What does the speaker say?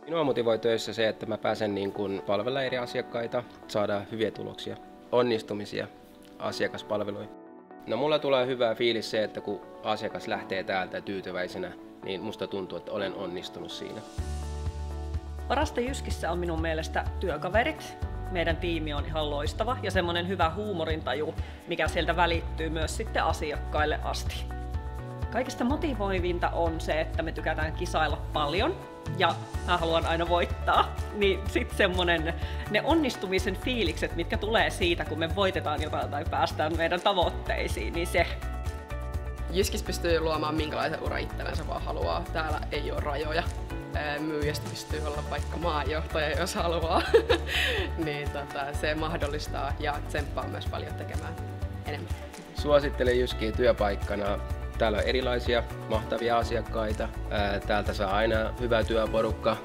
Minua motivoi töissä se, että mä pääsen palvella eri asiakkaita, saada hyviä tuloksia, onnistumisia asiakaspalveluihin. No mulla tulee hyvä fiilis se, että kun asiakas lähtee täältä tyytyväisenä, niin musta tuntuu, että olen onnistunut siinä. Parasta Jyskissä on minun mielestä työkaverit. Meidän tiimi on ihan loistava ja semmoinen hyvä huumorintaju, mikä sieltä välittyy myös sitten asiakkaille asti. Kaikista motivoivinta on se, että me tykätään kisailla paljon ja mä haluan aina voittaa. Niin sit ne onnistumisen fiilikset, mitkä tulee siitä, kun me voitetaan jotain tai päästään meidän tavoitteisiin, niin se. Jyskis pystyy luomaan minkälaisen ura itsellensä vaan haluaa. Täällä ei ole rajoja. Myyjästä pystyy olla vaikka maanjohtaja, jos haluaa. Niin se mahdollistaa ja tsemppaa myös paljon tekemään enemmän. Suosittelen Jyskiä työpaikkana. Täällä on erilaisia mahtavia asiakkaita. Täältä saa aina hyvä työporukka.